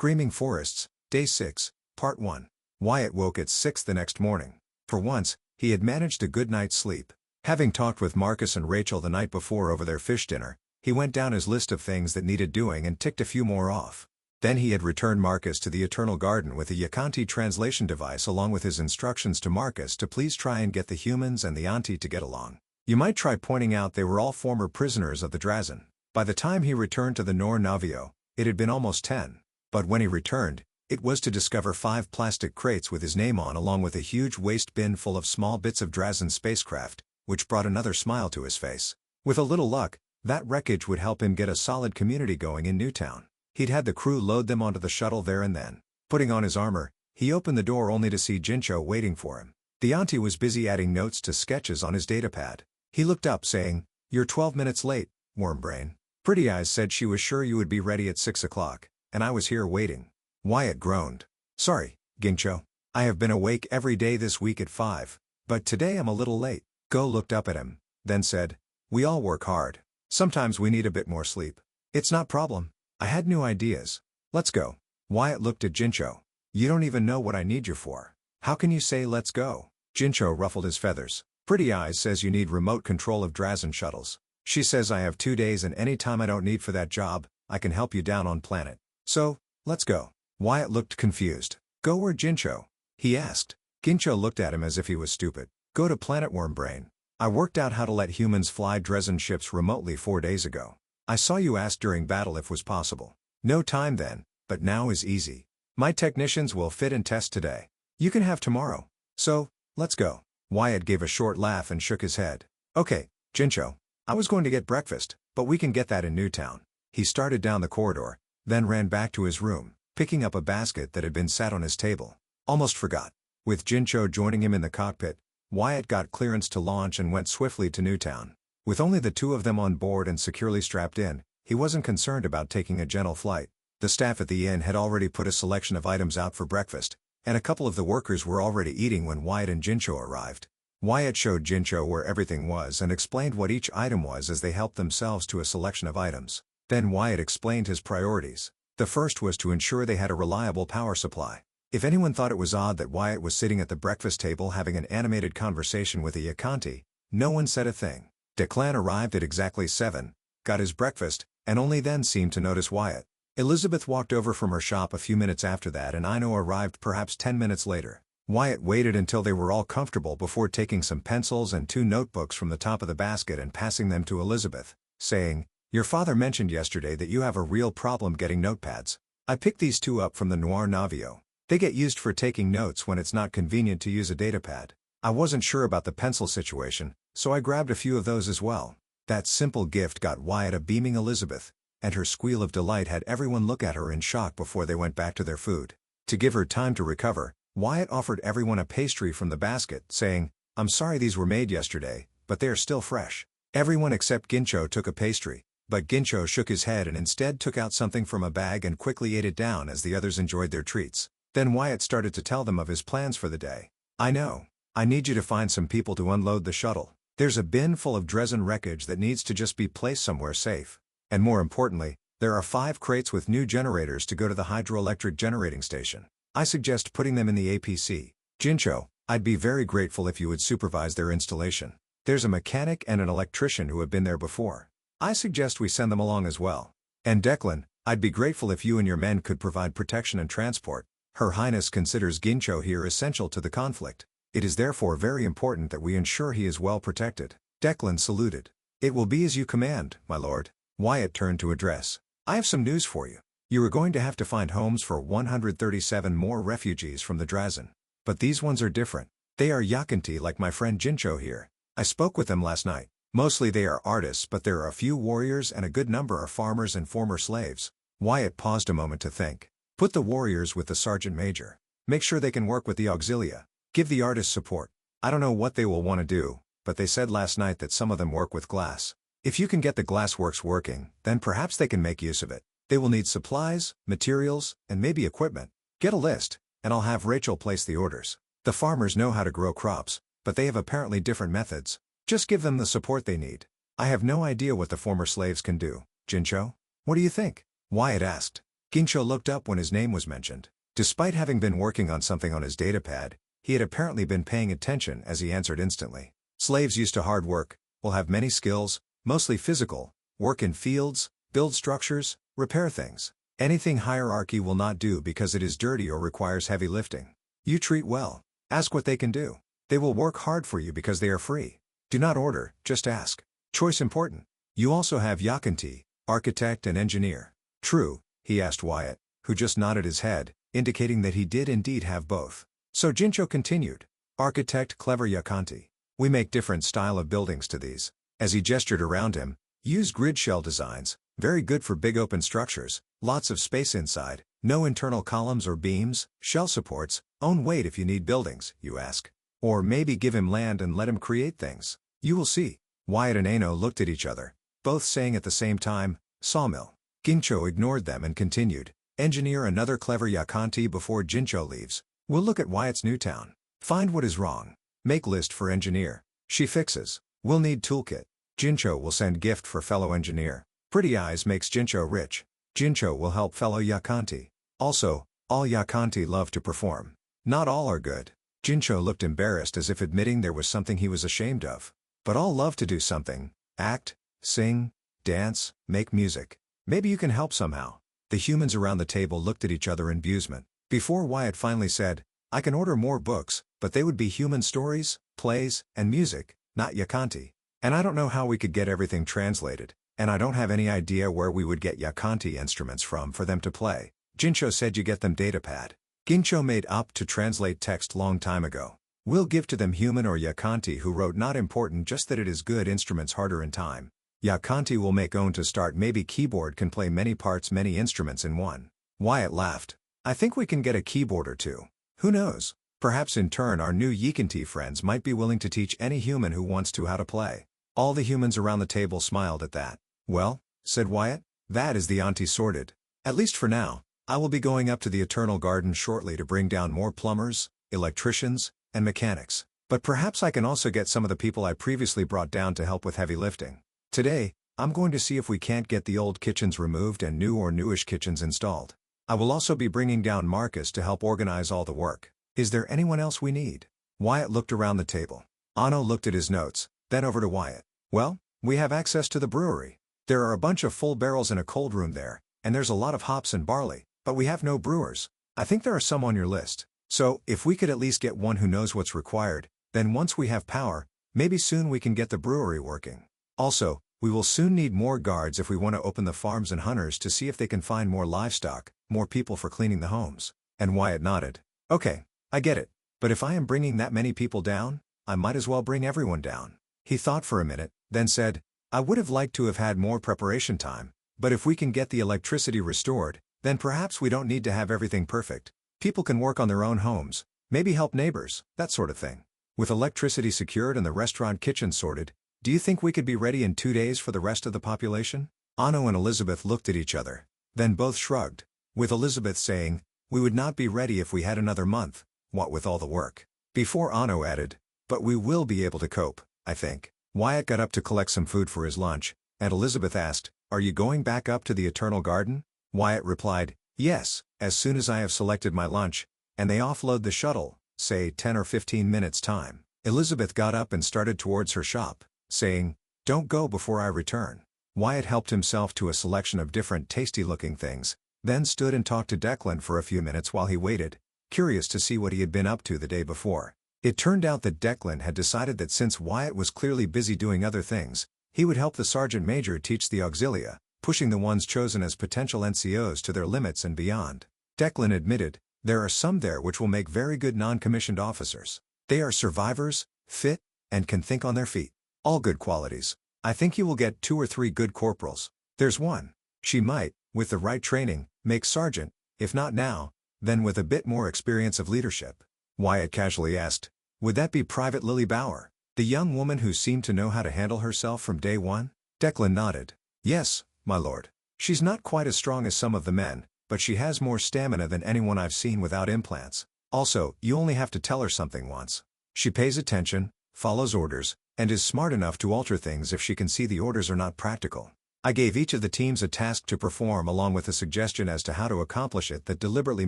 Screaming Forests, Day 6, Part 1. Wyatt woke at 6 the next morning. For once, he had managed a good night's sleep. Having talked with Marcus and Rachel the night before over their fish dinner, he went down his list of things that needed doing and ticked a few more off. Then he had returned Marcus to the Eternal Garden with a Yakanti translation device along with his instructions to Marcus to please try and get the humans and the auntie to get along. You might try pointing out they were all former prisoners of the Drazen. By the time he returned to the Nor Navio, it had been almost 10. But when he returned, it was to discover 5 plastic crates with his name on along with a huge waste bin full of small bits of Drazen spacecraft, which brought another smile to his face. With a little luck, that wreckage would help him get a solid community going in Newtown. He'd had the crew load them onto the shuttle there and then. Putting on his armor, he opened the door only to see Jincho waiting for him. The auntie was busy adding notes to sketches on his datapad. He looked up saying, "You're 12 minutes late, Wormbrain." Pretty Eyes said she was sure you would be ready at 6 o'clock, and I was here waiting. Wyatt groaned. "Sorry, Gincho. I have been awake every day this week at 5, but today I'm a little late." Go looked up at him, then said, "We all work hard. Sometimes we need a bit more sleep. It's not problem. I had new ideas. Let's go." Wyatt looked at Jincho. "You don't even know what I need you for. How can you say let's go?" Jincho ruffled his feathers. "Pretty Eyes says you need remote control of Drazen shuttles. She says I have 2 days and any time I don't need for that job, I can help you down on planet. So, let's go." Wyatt looked confused. "Go where, Jincho?" he asked. Gincho looked at him as if he was stupid. "Go to planet Wormbrain. I worked out how to let humans fly Drazen ships remotely 4 days ago. I saw you ask during battle if was possible. No time then, but now is easy. My technicians will fit and test today. You can have tomorrow. So, let's go." Wyatt gave a short laugh and shook his head. "Okay, Jincho. I was going to get breakfast, but we can get that in Newtown." He started down the corridor, then ran back to his room, picking up a basket that had been sat on his table. Almost forgot. With Jincho joining him in the cockpit, Wyatt got clearance to launch and went swiftly to Newtown. With only the 2 of them on board and securely strapped in, he wasn't concerned about taking a gentle flight. The staff at the inn had already put a selection of items out for breakfast, and a couple of the workers were already eating when Wyatt and Jincho arrived. Wyatt showed Jincho where everything was and explained what each item was as they helped themselves to a selection of items. Then Wyatt explained his priorities. The first was to ensure they had a reliable power supply. If anyone thought it was odd that Wyatt was sitting at the breakfast table having an animated conversation with a Yakanti, no one said a thing. Declan arrived at exactly 7, got his breakfast, and only then seemed to notice Wyatt. Elizabeth walked over from her shop a few minutes after that and Ino arrived perhaps 10 minutes later. Wyatt waited until they were all comfortable before taking some pencils and 2 notebooks from the top of the basket and passing them to Elizabeth, saying, "Your father mentioned yesterday that you have a real problem getting notepads. I picked these 2 up from the Noir Navio. They get used for taking notes when it's not convenient to use a datapad. I wasn't sure about the pencil situation, so I grabbed a few of those as well." That simple gift got Wyatt a beaming Elizabeth, and her squeal of delight had everyone look at her in shock before they went back to their food. To give her time to recover, Wyatt offered everyone a pastry from the basket, saying, "I'm sorry these were made yesterday, but they are still fresh." Everyone except Gincho took a pastry, but Gincho shook his head and instead took out something from a bag and quickly ate it down as the others enjoyed their treats. Then Wyatt started to tell them of his plans for the day. "I know. I need you to find some people to unload the shuttle. There's a bin full of Drazen wreckage that needs to just be placed somewhere safe. And more importantly, there are 5 crates with new generators to go to the hydroelectric generating station. I suggest putting them in the APC. Jincho, I'd be very grateful if you would supervise their installation. There's a mechanic and an electrician who have been there before. I suggest we send them along as well. And Declan, I'd be grateful if you and your men could provide protection and transport. Her Highness considers Gincho here essential to the conflict. It is therefore very important that we ensure he is well protected." Declan saluted. "It will be as you command, my lord." Wyatt turned to address. "I have some news for you. You are going to have to find homes for 137 more refugees from the Drazen. But these ones are different. They are Yakanti like my friend Jincho here. I spoke with them last night. Mostly they are artists, but there are a few warriors and a good number are farmers and former slaves." Wyatt paused a moment to think. "Put the warriors with the sergeant major. Make sure they can work with the auxilia. Give the artists support. I don't know what they will want to do, but they said last night that some of them work with glass. If you can get the glassworks working, then perhaps they can make use of it. They will need supplies, materials, and maybe equipment. Get a list, and I'll have Rachel place the orders. The farmers know how to grow crops, but they have apparently different methods. Just give them the support they need. I have no idea what the former slaves can do. Jincho, what do you think?" Wyatt asked. Gincho looked up when his name was mentioned. Despite having been working on something on his datapad, he had apparently been paying attention as he answered instantly. Slaves used to hard work, will have many skills, mostly physical, work in fields, build structures, repair things. Anything hierarchy will not do because it is dirty or requires heavy lifting. You treat well. Ask what they can do. They will work hard for you because they are free. Do not order, just ask. Choice important. You also have Yakanti, architect and engineer. True, he asked Wyatt, who just nodded his head, indicating that he did indeed have both. So Gincho continued. Architect clever Yakanti. We make different style of buildings to these. As he gestured around him, use grid shell designs, very good for big open structures, lots of space inside, no internal columns or beams, shell supports, own weight if you need buildings, you ask. Or maybe give him land and let him create things. You will see. Wyatt and Ano looked at each other, both saying at the same time, sawmill. Gincho ignored them and continued. Engineer another clever Yakanti before Gincho leaves. We'll look at Wyatt's new town. Find what is wrong. Make list for engineer. She fixes. We'll need toolkit. Gincho will send gift for fellow engineer. Pretty eyes makes Gincho rich. Gincho will help fellow Yakanti. Also, all Yakanti love to perform. Not all are good. Gincho looked embarrassed as if admitting there was something he was ashamed of. But all love to do something. Act, sing, dance, make music. Maybe you can help somehow. The humans around the table looked at each other in amusement. Before Wyatt finally said, I can order more books, but they would be human stories, plays, and music, not Yakanti. And I don't know how we could get everything translated, and I don't have any idea where we would get Yakanti instruments from for them to play. Gincho said you get them datapad. Gincho made up to translate text long time ago. We'll give to them human or Yakanti who wrote not important just that it is good instruments harder in time. Yakanti will make own to start maybe keyboard can play many parts many instruments in one. Wyatt laughed. I think we can get a keyboard or two. Who knows? Perhaps in turn our new Yakanti friends might be willing to teach any human who wants to how to play. All the humans around the table smiled at that. Well, said Wyatt, that is the auntie sorted. At least for now. I will be going up to the Eternal Garden shortly to bring down more plumbers, electricians, and mechanics. But perhaps I can also get some of the people I previously brought down to help with heavy lifting. Today, I'm going to see if we can't get the old kitchens removed and new or newish kitchens installed. I will also be bringing down Marcus to help organize all the work. Is there anyone else we need? Wyatt looked around the table. Ano looked at his notes, then over to Wyatt. Well, we have access to the brewery. There are a bunch of full barrels in a cold room there, and there's a lot of hops and barley, but we have no brewers. I think there are some on your list. So, if we could at least get one who knows what's required, then once we have power, maybe soon we can get the brewery working. Also, we will soon need more guards if we want to open the farms and hunters to see if they can find more livestock, more people for cleaning the homes. And Wyatt nodded. Okay, I get it. But if I am bringing that many people down, I might as well bring everyone down. He thought for a minute, then said, I would have liked to have had more preparation time, but if we can get the electricity restored, then perhaps we don't need to have everything perfect. People can work on their own homes, maybe help neighbors, that sort of thing. With electricity secured and the restaurant kitchen sorted, do you think we could be ready in 2 days for the rest of the population? Ano and Elizabeth looked at each other, then both shrugged, with Elizabeth saying, we would not be ready if we had another month, what with all the work. Before Ano added, but we will be able to cope, I think. Wyatt got up to collect some food for his lunch, and Elizabeth asked, are you going back up to the Eternal Garden? Wyatt replied, yes, as soon as I have selected my lunch, and they offload the shuttle, say 10 or 15 minutes time. Elizabeth got up and started towards her shop, saying, don't go before I return. Wyatt helped himself to a selection of different tasty-looking things, then stood and talked to Declan for a few minutes while he waited, curious to see what he had been up to the day before. It turned out that Declan had decided that since Wyatt was clearly busy doing other things, he would help the Sergeant Major teach the auxilia, pushing the ones chosen as potential NCOs to their limits and beyond. Declan admitted, there are some there which will make very good non-commissioned officers. They are survivors, fit, and can think on their feet. All good qualities. I think you will get 2 or 3 good corporals. There's one. She might, with the right training, make sergeant, if not now, then with a bit more experience of leadership. Wyatt casually asked, would that be Private Lily Bauer, the young woman who seemed to know how to handle herself from day one? Declan nodded. Yes, my lord. She's not quite as strong as some of the men, but she has more stamina than anyone I've seen without implants. Also, you only have to tell her something once. She pays attention, follows orders, and is smart enough to alter things if she can see the orders are not practical. I gave each of the teams a task to perform along with a suggestion as to how to accomplish it that deliberately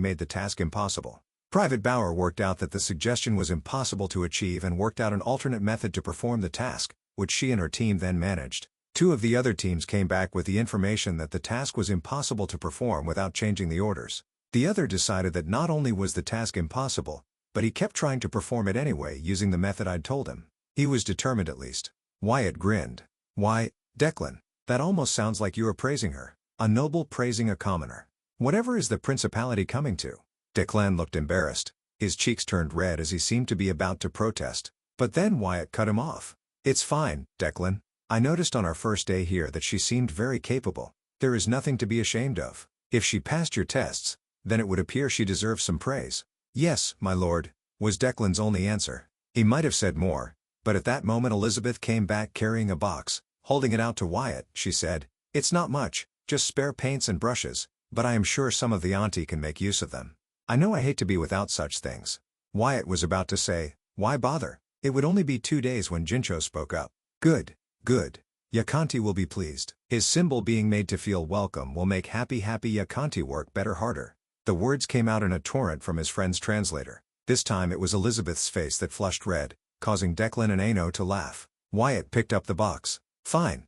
made the task impossible. Private Bauer worked out that the suggestion was impossible to achieve and worked out an alternate method to perform the task, which she and her team then managed. Two of the other teams came back with the information that the task was impossible to perform without changing the orders. The other decided that not only was the task impossible, but he kept trying to perform it anyway using the method I'd told him. He was determined at least. Wyatt grinned. "Why, Declan, that almost sounds like you are praising her. A noble praising a commoner. Whatever is the principality coming to?" Declan looked embarrassed. His cheeks turned red as he seemed to be about to protest. But then Wyatt cut him off. "It's fine, Declan. I noticed on our first day here that she seemed very capable. There is nothing to be ashamed of. If she passed your tests, then it would appear she deserves some praise." "Yes, my lord," was Declan's only answer. He might have said more, but at that moment Elizabeth came back carrying a box. Holding it out to Wyatt, she said, "It's not much, just spare paints and brushes, but I am sure some of the auntie can make use of them. I know I hate to be without such things." Wyatt was about to say, "Why bother? It would only be 2 days when Jincho spoke up." Good. Yakanti will be pleased. His symbol being made to feel welcome will make happy Yakanti work better harder." The words came out in a torrent from his friend's translator. This time it was Elizabeth's face that flushed red, causing Declan and Ano to laugh. Wyatt picked up the box. Fine.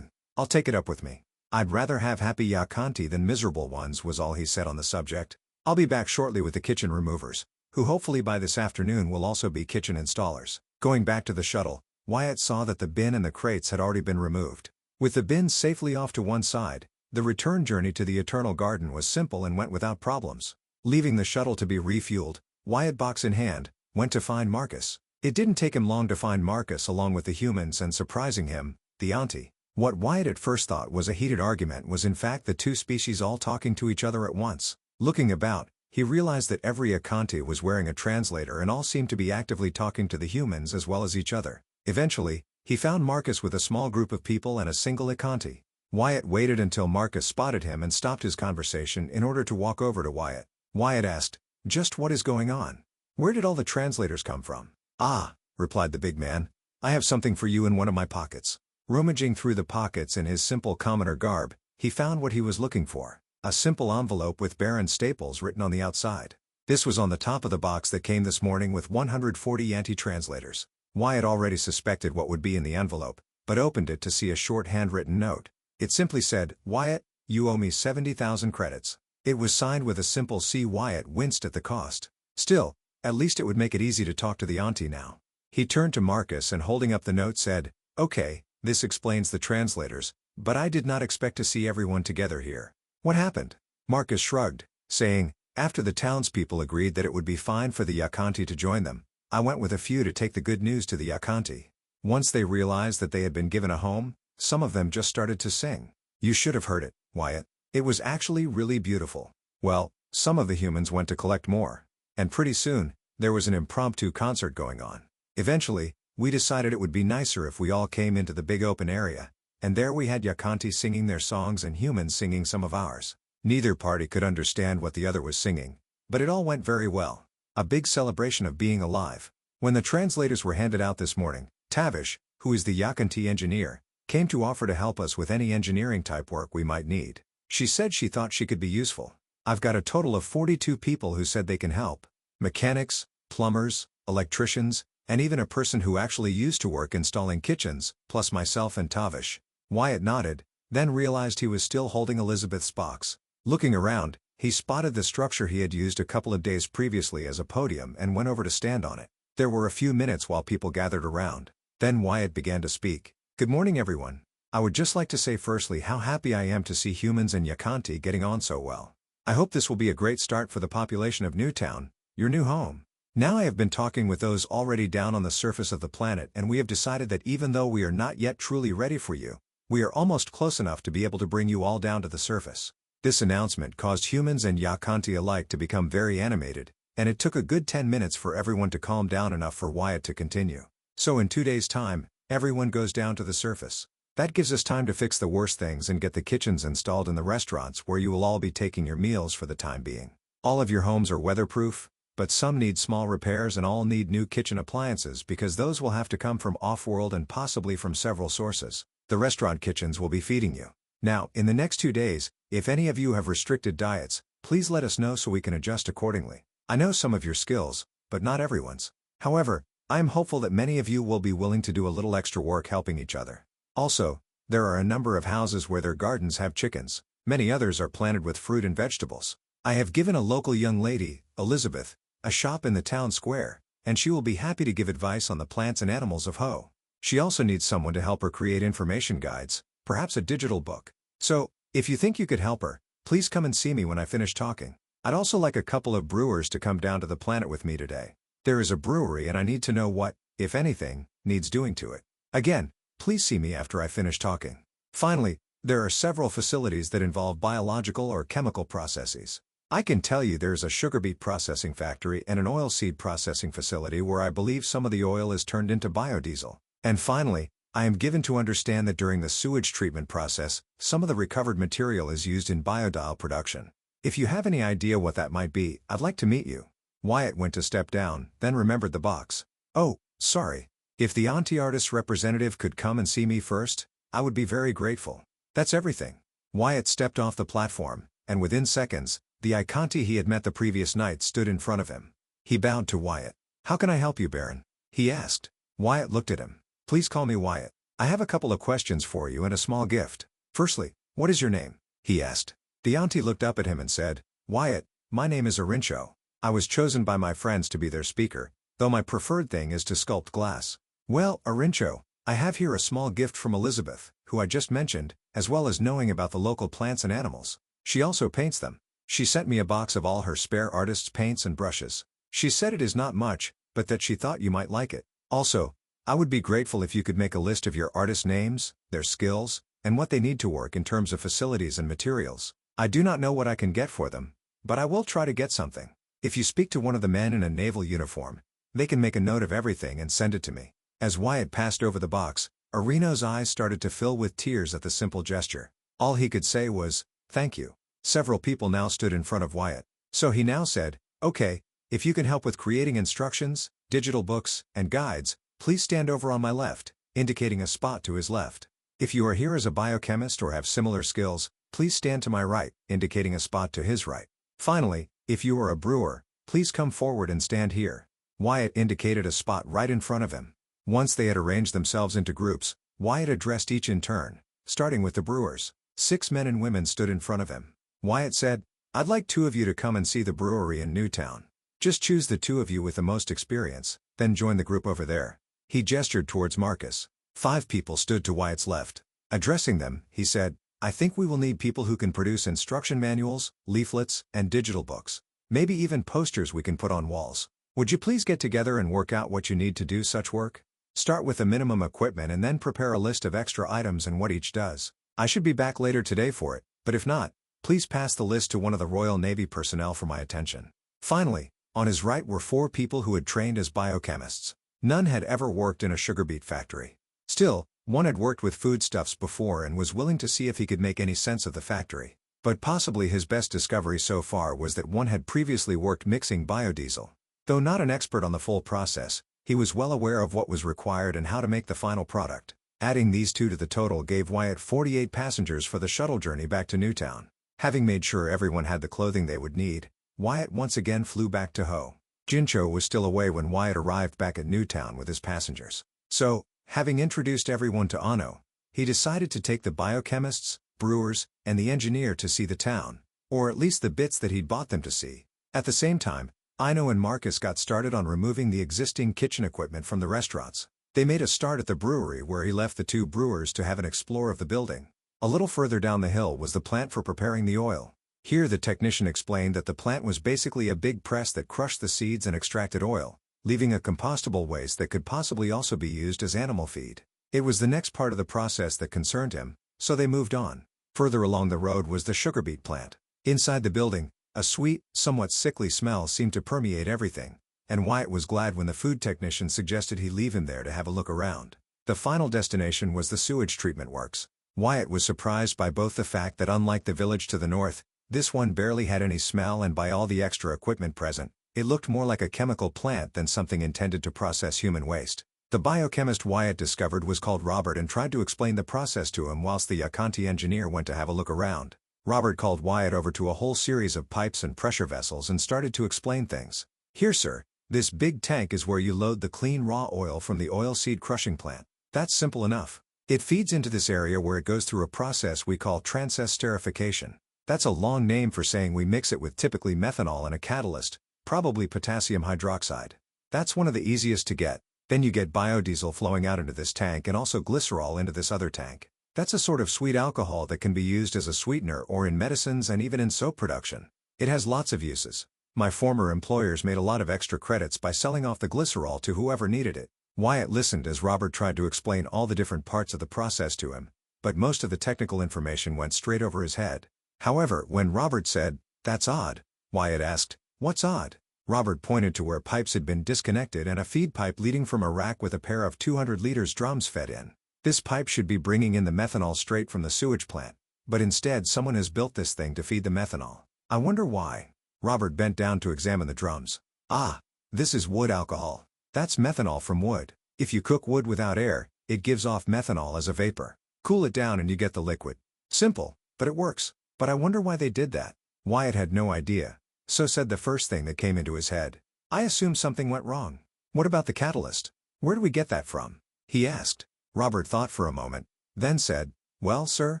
I'll take it up with me. I'd rather have happy Yakanti than miserable ones," was all he said on the subject. "I'll be back shortly with the kitchen removers, who hopefully by this afternoon will also be kitchen installers." Going back to the shuttle, Wyatt saw that the bin and the crates had already been removed. With the bins safely off to one side, the return journey to the Eternal Garden was simple and went without problems. Leaving the shuttle to be refueled, Wyatt, box in hand, went to find Marcus. It didn't take him long to find Marcus along with the humans and surprising him, the auntie. What Wyatt at first thought was a heated argument was in fact the two species all talking to each other at once. Looking about, he realized that every Akanti was wearing a translator and all seemed to be actively talking to the humans as well as each other. Eventually, he found Marcus with a small group of people and a single Akanti. Wyatt waited until Marcus spotted him and stopped his conversation in order to walk over to Wyatt. Wyatt asked, "Just what is going on? Where did all the translators come from?" "Ah," replied the big man, "I have something for you in one of my pockets." Rummaging through the pockets in his simple commoner garb, he found what he was looking for. A simple envelope with Baron Staples written on the outside. This was on the top of the box that came this morning with 140 anti-translators. Wyatt already suspected what would be in the envelope, but opened it to see a short handwritten note. It simply said, "Wyatt, you owe me 70,000 credits." It was signed with a simple C. Wyatt winced at the cost. Still, at least it would make it easy to talk to the auntie now. He turned to Marcus and holding up the note said, "Okay, this explains the translators, but I did not expect to see everyone together here. What happened?" Marcus shrugged, saying, "After the townspeople agreed that it would be fine for the Yakanti to join them, I went with a few to take the good news to the Yakanti. Once they realized that they had been given a home, some of them just started to sing. You should have heard it, Wyatt. It was actually really beautiful. Well, some of the humans went to collect more. And pretty soon, there was an impromptu concert going on. Eventually, we decided it would be nicer if we all came into the big open area, and there we had Yakanti singing their songs and humans singing some of ours. Neither party could understand what the other was singing, but it all went very well. A big celebration of being alive. When the translators were handed out this morning, Tavish, who is the Yakanti engineer, came to offer to help us with any engineering type work we might need. She said she thought she could be useful. I've got a total of 42 people who said they can help. Mechanics, plumbers, electricians, and even a person who actually used to work installing kitchens, plus myself and Tavish. Wyatt nodded, then realized he was still holding Elizabeth's box. Looking around, he spotted the structure he had used a couple of days previously as a podium and went over to stand on it. There were a few minutes while people gathered around. Then Wyatt began to speak. "Good morning everyone. I would just like to say firstly how happy I am to see humans and Yakanti getting on so well. I hope this will be a great start for the population of Newtown, your new home. Now I have been talking with those already down on the surface of the planet and we have decided that even though we are not yet truly ready for you, we are almost close enough to be able to bring you all down to the surface." This announcement caused humans and Yakanti alike to become very animated, and it took a good 10 minutes for everyone to calm down enough for Wyatt to continue. "So in 2 days' time, everyone goes down to the surface. That gives us time to fix the worst things and get the kitchens installed in the restaurants where you will all be taking your meals for the time being. All of your homes are weatherproof, but some need small repairs and all need new kitchen appliances because those will have to come from off-world and possibly from several sources. The restaurant kitchens will be feeding you. Now, in the next 2 days, if any of you have restricted diets, please let us know so we can adjust accordingly. I know some of your skills, but not everyone's. However, I am hopeful that many of you will be willing to do a little extra work helping each other. Also, there are a number of houses where their gardens have chickens. Many others are planted with fruit and vegetables. I have given a local young lady, Elizabeth, a shop in the town square, and she will be happy to give advice on the plants and animals of Ho. She also needs someone to help her create information guides, perhaps a digital book. So, if you think you could help her, please come and see me when I finish talking. I'd also like a couple of brewers to come down to the planet with me today. There is a brewery and I need to know what, if anything, needs doing to it. Again, please see me after I finish talking. Finally, there are several facilities that involve biological or chemical processes. I can tell you there's a sugar beet processing factory and an oilseed processing facility where I believe some of the oil is turned into biodiesel. And finally, I am given to understand that during the sewage treatment process, some of the recovered material is used in biodiesel production. If you have any idea what that might be, I'd like to meet you. Wyatt went to step down, then remembered the box. Oh, sorry. If the anti-artist representative could come and see me first, I would be very grateful. That's everything. Wyatt stepped off the platform, and within seconds, the Iconti he had met the previous night stood in front of him. He bowed to Wyatt. "How can I help you, Baron?" he asked. Wyatt looked at him. "Please call me Wyatt. I have a couple of questions for you and a small gift. Firstly, what is your name?" he asked. The auntie looked up at him and said, "Wyatt, my name is Arincho. I was chosen by my friends to be their speaker, though my preferred thing is to sculpt glass." "Well, Arincho, I have here a small gift from Elizabeth, who I just mentioned, as well as knowing about the local plants and animals. She also paints them. She sent me a box of all her spare artist's paints and brushes. She said it is not much, but that she thought you might like it. Also, I would be grateful if you could make a list of your artists' names, their skills, and what they need to work in terms of facilities and materials. I do not know what I can get for them, but I will try to get something. If you speak to one of the men in a naval uniform, they can make a note of everything and send it to me." As Wyatt passed over the box, Arino's eyes started to fill with tears at the simple gesture. All he could say was, "Thank you." Several people now stood in front of Wyatt. So he now said, "Okay, if you can help with creating instructions, digital books, and guides, please stand over on my left," indicating a spot to his left. "If you are here as a biochemist or have similar skills, please stand to my right," indicating a spot to his right. "Finally, if you are a brewer, please come forward and stand here." Wyatt indicated a spot right in front of him. Once they had arranged themselves into groups, Wyatt addressed each in turn, starting with the brewers. 6 men and women stood in front of him. Wyatt said, "I'd like 2 of you to come and see the brewery in Newtown. Just choose the 2 of you with the most experience, then join the group over there." He gestured towards Marcus. 5 people stood to Wyatt's left. Addressing them, he said, "I think we will need people who can produce instruction manuals, leaflets, and digital books. Maybe even posters we can put on walls. Would you please get together and work out what you need to do such work? Start with the minimum equipment and then prepare a list of extra items and what each does. I should be back later today for it, but if not, please pass the list to one of the Royal Navy personnel for my attention." Finally, on his right were 4 people who had trained as biochemists. None had ever worked in a sugar beet factory. Still, one had worked with foodstuffs before and was willing to see if he could make any sense of the factory. But possibly his best discovery so far was that one had previously worked mixing biodiesel. Though not an expert on the full process, he was well aware of what was required and how to make the final product. Adding these 2 to the total gave Wyatt 48 passengers for the shuttle journey back to Newtown. Having made sure everyone had the clothing they would need, Wyatt once again flew back to Ho. Jincho was still away when Wyatt arrived back at Newtown with his passengers. So, having introduced everyone to Anno, he decided to take the biochemists, brewers, and the engineer to see the town, or at least the bits that he'd bought them to see. At the same time, Ino and Marcus got started on removing the existing kitchen equipment from the restaurants. They made a start at the brewery where he left the 2 brewers to have an explore of the building. A little further down the hill was the plant for preparing the oil. Here the technician explained that the plant was basically a big press that crushed the seeds and extracted oil, leaving a compostable waste that could possibly also be used as animal feed. It was the next part of the process that concerned him, so they moved on. Further along the road was the sugar beet plant. Inside the building, a sweet, somewhat sickly smell seemed to permeate everything, and Wyatt was glad when the food technician suggested he leave him there to have a look around. The final destination was the sewage treatment works. Wyatt was surprised by both the fact that unlike the village to the north, this one barely had any smell, and by all the extra equipment present, it looked more like a chemical plant than something intended to process human waste. The biochemist Wyatt discovered was called Robert and tried to explain the process to him whilst the Yakanti engineer went to have a look around. Robert called Wyatt over to a whole series of pipes and pressure vessels and started to explain things. Here, sir, this big tank is where you load the clean raw oil from the oilseed crushing plant. That's simple enough. It feeds into this area where it goes through a process we call transesterification. That's a long name for saying we mix it with typically methanol and a catalyst, probably potassium hydroxide. That's one of the easiest to get. Then you get biodiesel flowing out into this tank and also glycerol into this other tank. That's a sort of sweet alcohol that can be used as a sweetener or in medicines and even in soap production. It has lots of uses. My former employers made a lot of extra credits by selling off the glycerol to whoever needed it. Wyatt listened as Robert tried to explain all the different parts of the process to him, but most of the technical information went straight over his head. However, when Robert said, "That's odd," Wyatt asked, "What's odd?" Robert pointed to where pipes had been disconnected and a feed pipe leading from a rack with a pair of 200 liters drums fed in. This pipe should be bringing in the methanol straight from the sewage plant, but instead someone has built this thing to feed the methanol. I wonder why. Robert bent down to examine the drums. Ah, this is wood alcohol. That's methanol from wood. If you cook wood without air, it gives off methanol as a vapor. Cool it down and you get the liquid. Simple, but it works. But I wonder why they did that. Wyatt had no idea. So said the first thing that came into his head. I assume something went wrong. What about the catalyst? Where do we get that from? He asked. Robert thought for a moment, then said, "Well, sir,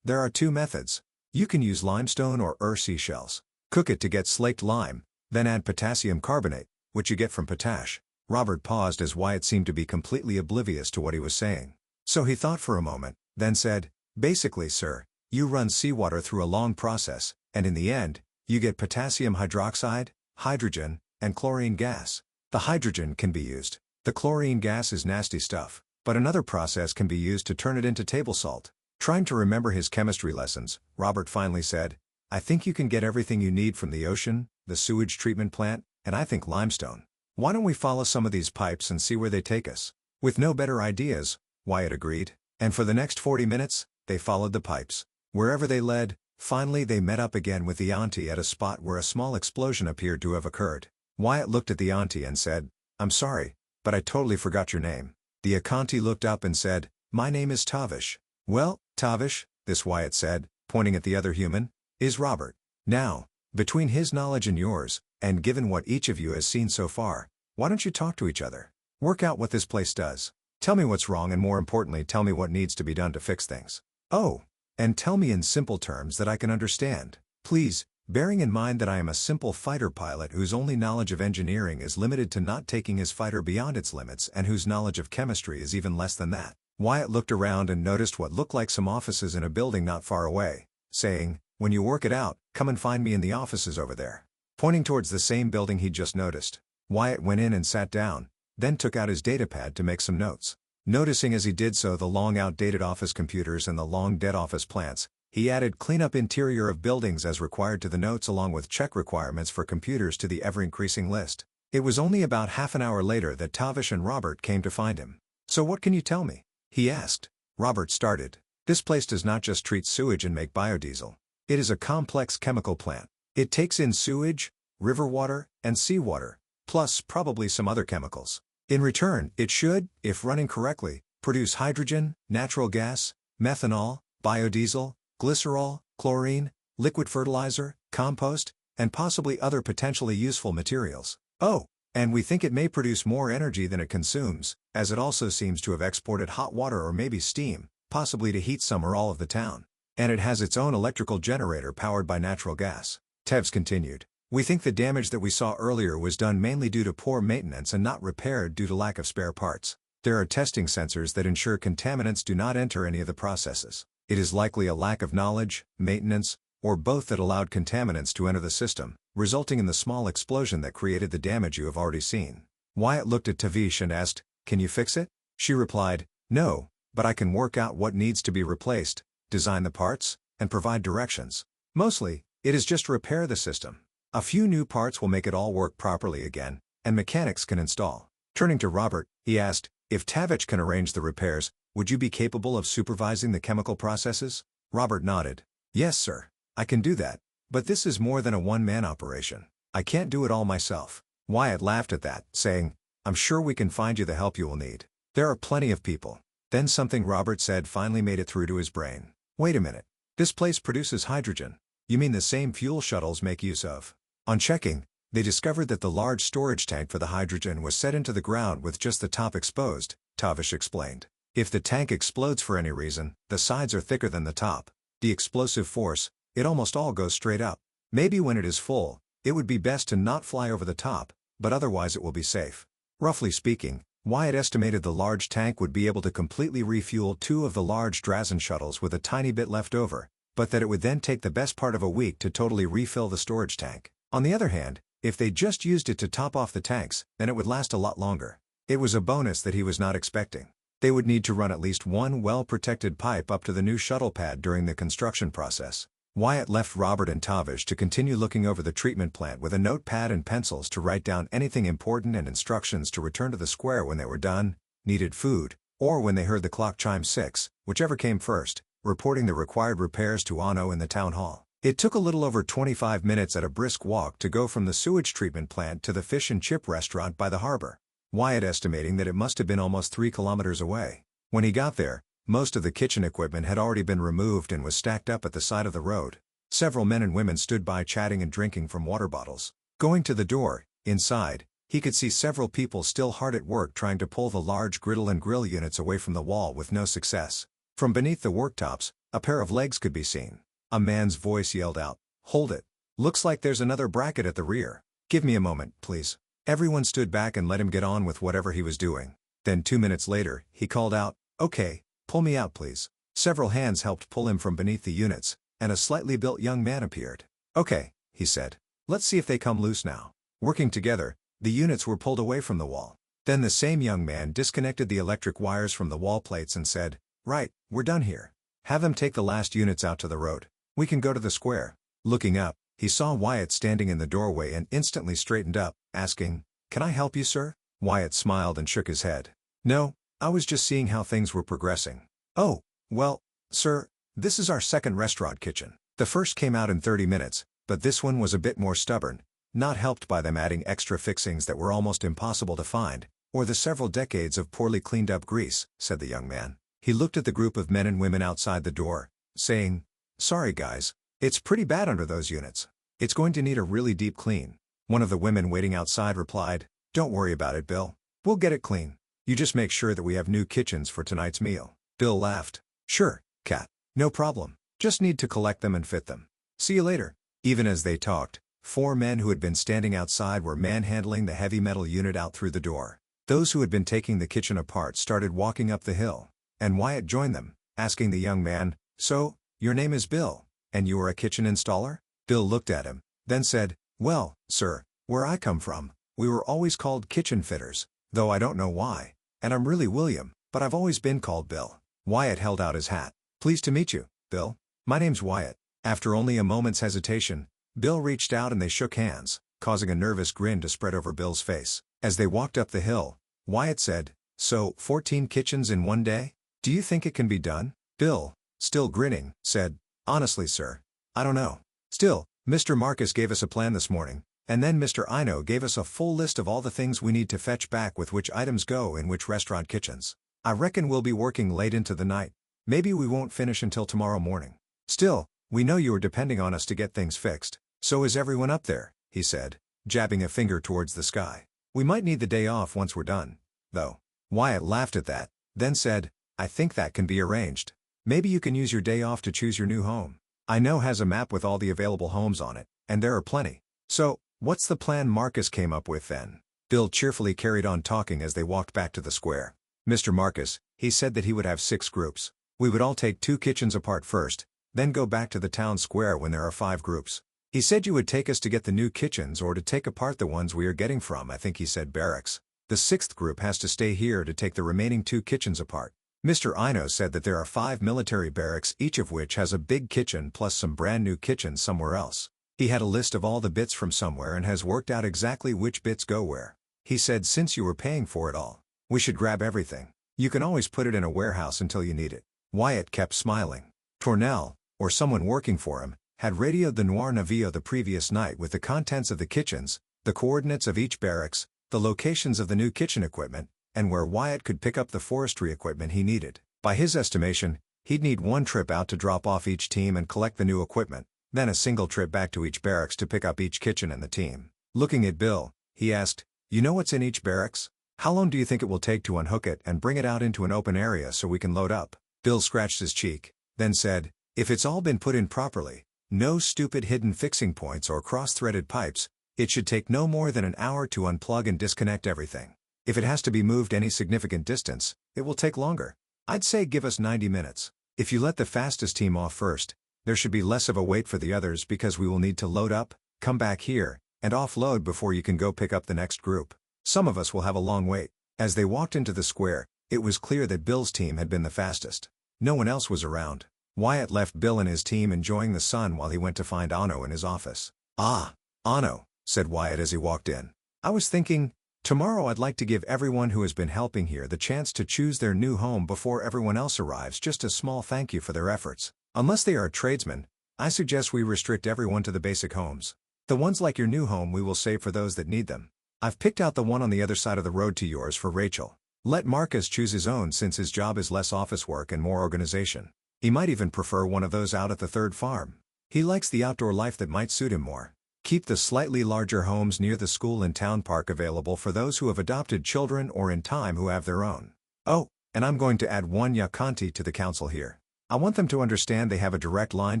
there are two methods. You can use limestone or seashells. Cook it to get slaked lime, then add potassium carbonate, which you get from potash." Robert paused as Wyatt seemed to be completely oblivious to what he was saying. So he thought for a moment, then said, "Basically, sir, you run seawater through a long process, and in the end, you get potassium hydroxide, hydrogen, and chlorine gas. The hydrogen can be used. The chlorine gas is nasty stuff, but another process can be used to turn it into table salt." Trying to remember his chemistry lessons, Robert finally said, "I think you can get everything you need from the ocean, the sewage treatment plant, and I think limestone. Why don't we follow some of these pipes and see where they take us?" With no better ideas, Wyatt agreed, and for the next 40 minutes, they followed the pipes. Wherever they led, finally they met up again with the auntie at a spot where a small explosion appeared to have occurred. Wyatt looked at the auntie and said, "I'm sorry, but I totally forgot your name." The auntie looked up and said, "My name is Tavish." "Well, Tavish," this Wyatt said, pointing at the other human, "is Robert. Now, between his knowledge and yours, and given what each of you has seen so far, why don't you talk to each other? Work out what this place does. Tell me what's wrong and more importantly tell me what needs to be done to fix things. Oh, and tell me in simple terms that I can understand. Please, bearing in mind that I am a simple fighter pilot whose only knowledge of engineering is limited to not taking his fighter beyond its limits and whose knowledge of chemistry is even less than that." Wyatt looked around and noticed what looked like some offices in a building not far away, saying, "When you work it out, come and find me in the offices over there." Pointing towards the same building he'd just noticed, Wyatt went in and sat down, then took out his datapad to make some notes. Noticing as he did so the long outdated office computers and the long dead office plants, he added "clean up interior of buildings" as required to the notes along with check requirements for computers to the ever-increasing list. It was only about half an hour later that Tavish and Robert came to find him. "So what can you tell me?" he asked. Robert started. "This place does not just treat sewage and make biodiesel. It is a complex chemical plant. It takes in sewage, river water, and seawater, plus probably some other chemicals. In return, it should, if running correctly, produce hydrogen, natural gas, methanol, biodiesel, glycerol, chlorine, liquid fertilizer, compost, and possibly other potentially useful materials. Oh, and we think it may produce more energy than it consumes, as it also seems to have exported hot water or maybe steam, possibly to heat some or all of the town. And it has its own electrical generator powered by natural gas." Tevz continued. "We think the damage that we saw earlier was done mainly due to poor maintenance and not repaired due to lack of spare parts. There are testing sensors that ensure contaminants do not enter any of the processes. It is likely a lack of knowledge, maintenance, or both that allowed contaminants to enter the system, resulting in the small explosion that created the damage you have already seen." Wyatt looked at Tavish and asked, "Can you fix it?" She replied, "No, but I can work out what needs to be replaced, design the parts, and provide directions. Mostly, it is just repair the system. A few new parts will make it all work properly again, and mechanics can install." Turning to Robert, he asked, "If Tavish can arrange the repairs, would you be capable of supervising the chemical processes?" Robert nodded. "Yes, sir. I can do that. But this is more than a one-man operation. I can't do it all myself." Wyatt laughed at that, saying, "I'm sure we can find you the help you will need." There are plenty of people. Then something Robert said finally made it through to his brain. Wait a minute. This place produces hydrogen. You mean the same fuel shuttles make use of? On checking, they discovered that the large storage tank for the hydrogen was set into the ground with just the top exposed, Tavish explained. If the tank explodes for any reason, the sides are thicker than the top. The explosive force, it almost all goes straight up. Maybe when it is full, it would be best to not fly over the top, but otherwise it will be safe. Roughly speaking, Wyatt estimated the large tank would be able to completely refuel 2 of the large Drazen shuttles with a tiny bit left over, but that it would then take the best part of a week to totally refill the storage tank. On the other hand, if they just used it to top off the tanks, then it would last a lot longer. It was a bonus that he was not expecting. They would need to run at least one well-protected pipe up to the new shuttle pad during the construction process. Wyatt left Robert and Tavish to continue looking over the treatment plant with a notepad and pencils to write down anything important and instructions to return to the square when they were done, needed food, or when they heard the clock chime 6, whichever came first, reporting the required repairs to Ono in the town hall. It took a little over 25 minutes at a brisk walk to go from the sewage treatment plant to the fish and chip restaurant by the harbor, Wyatt estimating that it must have been almost 3 kilometers away. When he got there, most of the kitchen equipment had already been removed and was stacked up at the side of the road. Several men and women stood by chatting and drinking from water bottles. Going to the door, inside, he could see several people still hard at work trying to pull the large griddle and grill units away from the wall with no success. From beneath the worktops, a pair of legs could be seen. A man's voice yelled out, "Hold it. Looks like there's another bracket at the rear. Give me a moment, please." Everyone stood back and let him get on with whatever he was doing. Then 2 minutes later, he called out, "Okay, pull me out please." Several hands helped pull him from beneath the units, and a slightly built young man appeared. "Okay," he said. "Let's see if they come loose now." Working together, the units were pulled away from the wall. Then the same young man disconnected the electric wires from the wall plates and said, "Right, we're done here. Have them take the last units out to the road. We can go to the square." Looking up, he saw Wyatt standing in the doorway and instantly straightened up, asking, "Can I help you, sir?" Wyatt smiled and shook his head. "No, I was just seeing how things were progressing." "Oh, well, sir, this is our second restaurant kitchen. The first came out in 30 minutes, but this one was a bit more stubborn, not helped by them adding extra fixings that were almost impossible to find, or the several decades of poorly cleaned up grease," said the young man. He looked at the group of men and women outside the door, saying, "Sorry guys, it's pretty bad under those units. It's going to need a really deep clean." One of the women waiting outside replied, "Don't worry about it, Bill. We'll get it clean. You just make sure that we have new kitchens for tonight's meal." Bill laughed. "Sure, Kat. No problem. Just need to collect them and fit them. See you later." Even as they talked, 4 men who had been standing outside were manhandling the heavy metal unit out through the door. Those who had been taking the kitchen apart started walking up the hill, and Wyatt joined them, asking the young man, "So, your name is Bill, and you are a kitchen installer?" Bill looked at him, then said, "Well, sir, where I come from, we were always called kitchen fitters, though I don't know why, and I'm really William, but I've always been called Bill." Wyatt held out his hat. "Pleased to meet you, Bill. My name's Wyatt." After only a moment's hesitation, Bill reached out and they shook hands, causing a nervous grin to spread over Bill's face. As they walked up the hill, Wyatt said, "So, 14 kitchens in one day? Do you think it can be done?" Bill, still grinning, said, "Honestly, sir, I don't know. Still, Mr. Marcus gave us a plan this morning, and then Mr. Ino gave us a full list of all the things we need to fetch back with which items go in which restaurant kitchens. I reckon we'll be working late into the night. Maybe we won't finish until tomorrow morning. Still, we know you are depending on us to get things fixed. So is everyone up there," he said, jabbing a finger towards the sky. "We might need the day off once we're done, though." Wyatt laughed at that, then said, "I think that can be arranged. Maybe you can use your day off to choose your new home. I know has a map with all the available homes on it, and there are plenty. So, what's the plan Marcus came up with then?" Bill cheerfully carried on talking as they walked back to the square. "Mr. Marcus, he said that he would have 6 groups. We would all take 2 kitchens apart first, then go back to the town square when there are 5 groups. He said you would take us to get the new kitchens or to take apart the ones we are getting from, I think he said barracks. The 6th group has to stay here to take the remaining 2 kitchens apart. Mr. Ino said that there are 5 military barracks, each of which has a big kitchen plus some brand new kitchens somewhere else. He had a list of all the bits from somewhere and has worked out exactly which bits go where. He said since you were paying for it all, we should grab everything. You can always put it in a warehouse until you need it." Wyatt kept smiling. Tornell, or someone working for him, had radioed the Noir Navio the previous night with the contents of the kitchens, the coordinates of each barracks, the locations of the new kitchen equipment, and where Wyatt could pick up the forestry equipment he needed. By his estimation, he'd need one trip out to drop off each team and collect the new equipment, then a single trip back to each barracks to pick up each kitchen and the team. Looking at Bill, he asked, "You know what's in each barracks? How long do you think it will take to unhook it and bring it out into an open area so we can load up?" Bill scratched his cheek, then said, "If it's all been put in properly, no stupid hidden fixing points or cross-threaded pipes, it should take no more than an hour to unplug and disconnect everything. If it has to be moved any significant distance, it will take longer. I'd say give us 90 minutes. If you let the fastest team off first, there should be less of a wait for the others because we will need to load up, come back here, and offload before you can go pick up the next group. Some of us will have a long wait." As they walked into the square, it was clear that Bill's team had been the fastest. No one else was around. Wyatt left Bill and his team enjoying the sun while he went to find Anno in his office. "Ah, Anno," said Wyatt as he walked in. "I was thinking, tomorrow I'd like to give everyone who has been helping here the chance to choose their new home before everyone else arrives, just a small thank you for their efforts. Unless they are a tradesman, I suggest we restrict everyone to the basic homes. The ones like your new home we will save for those that need them. I've picked out the one on the other side of the road to yours for Rachel. Let Marcus choose his own since his job is less office work and more organization. He might even prefer one of those out at the third farm. He likes the outdoor life that might suit him more. Keep the slightly larger homes near the school and town park available for those who have adopted children or in time who have their own. Oh, and I'm going to add one Yakanti to the council here. I want them to understand they have a direct line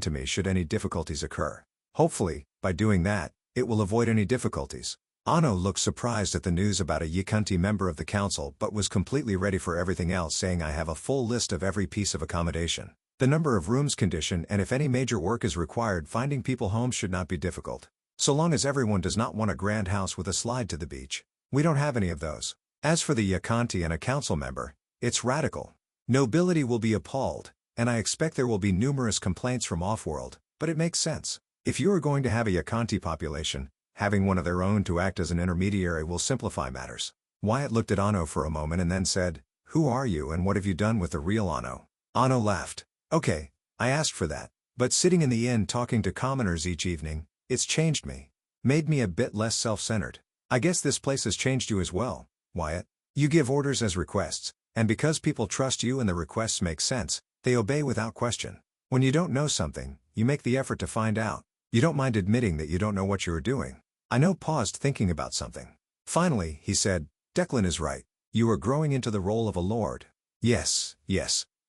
to me should any difficulties occur. Hopefully, by doing that, it will avoid any difficulties." Anno looked surprised at the news about a Yakanti member of the council but was completely ready for everything else, saying, "I have a full list of every piece of accommodation. The number of rooms condition, and if any major work is required, finding people homes should not be difficult. So long as everyone does not want a grand house with a slide to the beach. We don't have any of those. As for the Yakanti and a council member, it's radical. Nobility will be appalled, and I expect there will be numerous complaints from off-world, but it makes sense. If you are going to have a Yakanti population, having one of their own to act as an intermediary will simplify matters." Wyatt looked at Anno for a moment and then said, "Who are you and what have you done with the real Anno?" Anno laughed. "Okay, I asked for that, but sitting in the inn talking to commoners each evening, it's changed me. Made me a bit less self-centered. I guess this place has changed you as well, Wyatt. You give orders as requests, and because people trust you and the requests make sense, they obey without question. When you don't know something, you make the effort to find out. You don't mind admitting that you don't know what you are doing." Anno paused, thinking about something. Finally, he said, "Declan is right. You are growing into the role of a lord." Yes,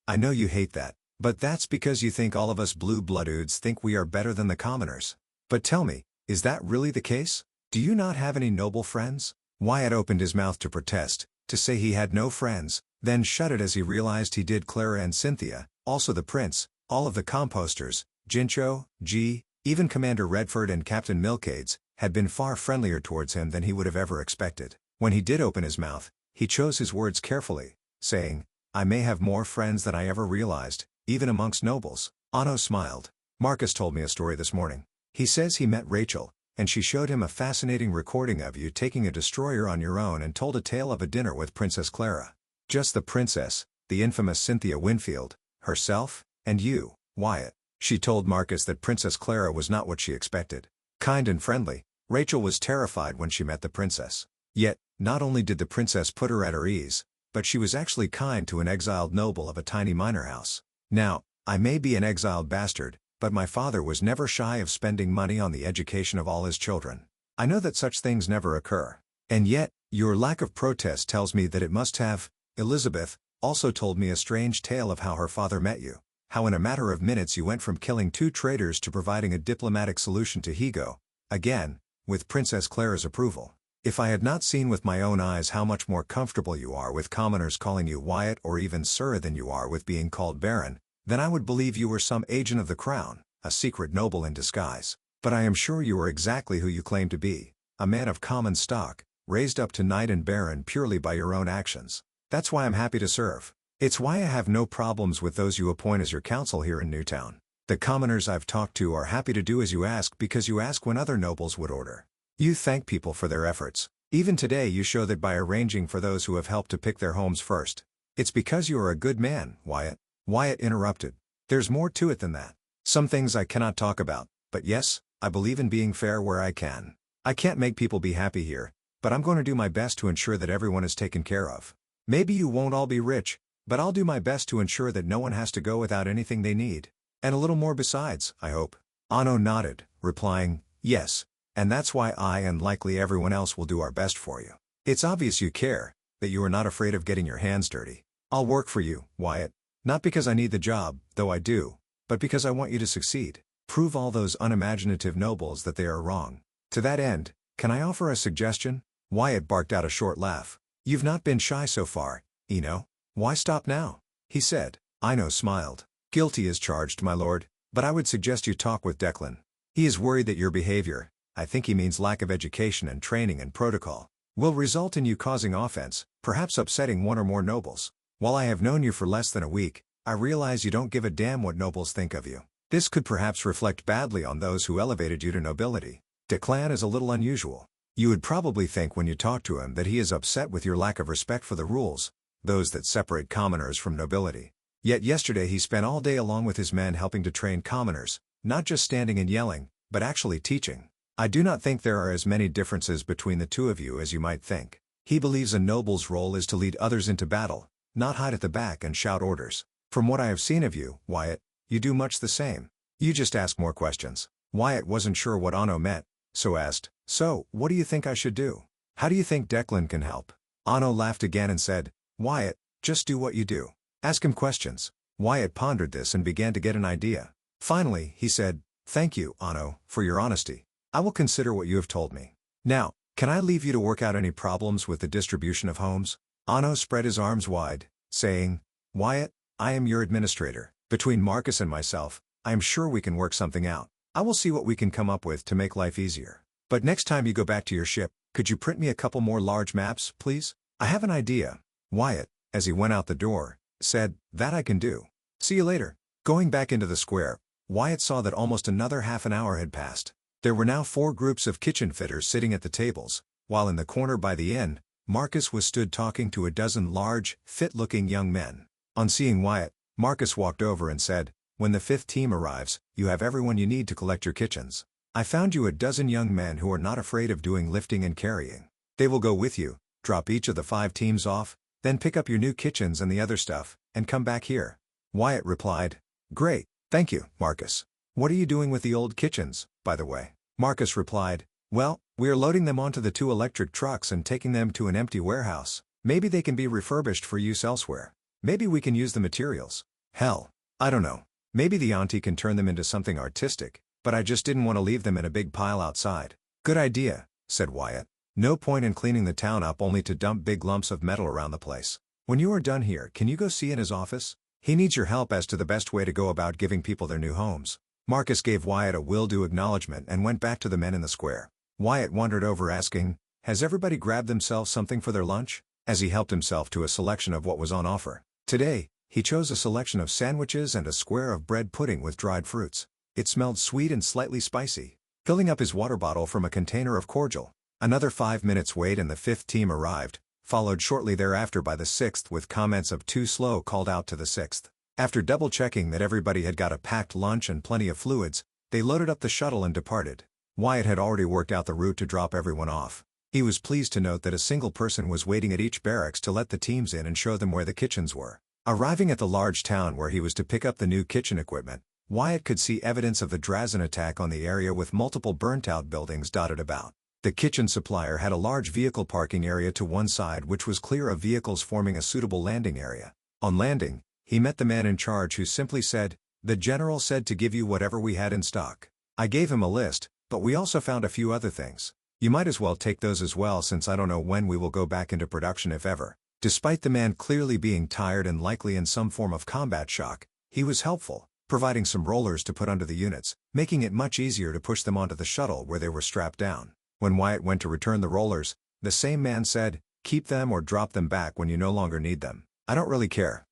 I know you hate that, but that's because you think all of us blue-bloodeds think we are better than the commoners. But tell me, is that really the case? Do you not have any noble friends?" Wyatt opened his mouth to protest, to say he had no friends, then shut it as he realized he did. Clara and Cynthia, also the prince, all of the composters, Jincho, G, even Commander Redford and Captain Milkades, had been far friendlier towards him than he would have ever expected. When he did open his mouth, he chose his words carefully, saying, "I may have more friends than I ever realized, even amongst nobles." Anno smiled. "Marcus told me a story this morning. He says he met Rachel, and she showed him a fascinating recording of you taking a destroyer on your own and told a tale of a dinner with Princess Clara. Just the princess, the infamous Cynthia Winfield, herself, and you, Wyatt. She told Marcus that Princess Clara was not what she expected. Kind and friendly, Rachel was terrified when she met the princess. Yet, not only did the princess put her at her ease, but she was actually kind to an exiled noble of a tiny minor house. Now, I may be an exiled bastard, but my father was never shy of spending money on the education of all his children. I know that such things never occur. And yet, your lack of protest tells me that it must have. Elizabeth also told me a strange tale of how her father met you. How in a matter of minutes you went from killing 2 traitors to providing a diplomatic solution to Higo. Again, with Princess Clara's approval. If I had not seen with my own eyes how much more comfortable you are with commoners calling you Wyatt or even Sir than you are with being called Baron, then I would believe you were some agent of the crown, a secret noble in disguise. But I am sure you are exactly who you claim to be, a man of common stock, raised up to knight and baron purely by your own actions. That's why I'm happy to serve. It's why I have no problems with those you appoint as your council here in Newtown. The commoners I've talked to are happy to do as you ask because you ask when other nobles would order. You thank people for their efforts. Even today you show that by arranging for those who have helped to pick their homes first. It's because you are a good man, Wyatt." Wyatt interrupted. "There's more to it than that. Some things I cannot talk about, but yes, I believe in being fair where I can. I can't make people be happy here, but I'm going to do my best to ensure that everyone is taken care of." Maybe you won't all be rich, but I'll do my best to ensure that no one has to go without anything they need. And a little more besides, I hope. Anno nodded, replying, yes, and that's why I and likely everyone else will do our best for you. It's obvious you care, that you are not afraid of getting your hands dirty. I'll work for you, Wyatt. Not because I need the job, though I do, but because I want you to succeed. Prove all those unimaginative nobles that they are wrong. To that end, can I offer a suggestion? Wyatt barked out a short laugh. You've not been shy so far, Eno. Why stop now? He said. Eno smiled. Guilty as charged, my lord, but I would suggest you talk with Declan. He is worried that your behavior, I think he means lack of education and training and protocol, will result in you causing offense, perhaps upsetting one or more nobles. While I have known you for less than a week, I realize you don't give a damn what nobles think of you. This could perhaps reflect badly on those who elevated you to nobility. Declan is a little unusual. You would probably think when you talk to him that he is upset with your lack of respect for the rules, those that separate commoners from nobility. Yet yesterday he spent all day along with his men helping to train commoners, not just standing and yelling, but actually teaching. I do not think there are as many differences between the two of you as you might think. He believes a noble's role is to lead others into battle, not hide at the back and shout orders. From what I have seen of you, Wyatt, you do much the same. You just ask more questions. Wyatt wasn't sure what Anno meant, so asked, so, what do you think I should do? How do you think Declan can help? Anno laughed again and said, Wyatt, just do what you do. Ask him questions. Wyatt pondered this and began to get an idea. Finally, he said, thank you, Anno, for your honesty. I will consider what you have told me. Now, can I leave you to work out any problems with the distribution of homes? Anno spread his arms wide, saying, Wyatt, I am your administrator. Between Marcus and myself, I am sure we can work something out. I will see what we can come up with to make life easier. But next time you go back to your ship, could you print me a couple more large maps, please? I have an idea. Wyatt, as he went out the door, said, that I can do. See you later. Going back into the square, Wyatt saw that almost another half an hour had passed. There were now 4 groups of kitchen fitters sitting at the tables, while in the corner by the inn, Marcus was stood talking to a dozen large, fit-looking young men. On seeing Wyatt, Marcus walked over and said, when the 5th team arrives, you have everyone you need to collect your kitchens. I found you a dozen young men who are not afraid of doing lifting and carrying. They will go with you, drop each of the 5 teams off, then pick up your new kitchens and the other stuff, and come back here. Wyatt replied, great, thank you, Marcus. What are you doing with the old kitchens, by the way? Marcus replied, well, we are loading them onto the 2 electric trucks and taking them to an empty warehouse. Maybe they can be refurbished for use elsewhere. Maybe we can use the materials. Hell, I don't know. Maybe the auntie can turn them into something artistic, but I just didn't want to leave them in a big pile outside. Good idea, said Wyatt. No point in cleaning the town up only to dump big lumps of metal around the place. When you are done here, can you go see in his office? He needs your help as to the best way to go about giving people their new homes. Marcus gave Wyatt a will-do acknowledgement and went back to the men in the square. Wyatt wandered over asking, has everybody grabbed themselves something for their lunch? As he helped himself to a selection of what was on offer. Today, he chose a selection of sandwiches and a square of bread pudding with dried fruits. It smelled sweet and slightly spicy. Filling up his water bottle from a container of cordial. Another 5 minutes wait and the 5th team arrived, followed shortly thereafter by the 6th with comments of too slow called out to the 6th. After double-checking that everybody had got a packed lunch and plenty of fluids, they loaded up the shuttle and departed. Wyatt had already worked out the route to drop everyone off. He was pleased to note that a single person was waiting at each barracks to let the teams in and show them where the kitchens were. Arriving at the large town where he was to pick up the new kitchen equipment, Wyatt could see evidence of the Drazen attack on the area with multiple burnt-out buildings dotted about. The kitchen supplier had a large vehicle parking area to one side which was clear of vehicles forming a suitable landing area. On landing, he met the man in charge who simply said, the general said to give you whatever we had in stock. I gave him a list, but we also found a few other things. You might as well take those as well since I don't know when we will go back into production if ever. Despite the man clearly being tired and likely in some form of combat shock, he was helpful, providing some rollers to put under the units, making it much easier to push them onto the shuttle where they were strapped down. When Wyatt went to return the rollers, the same man said, keep them or drop them back when you no longer need them. I don't really care.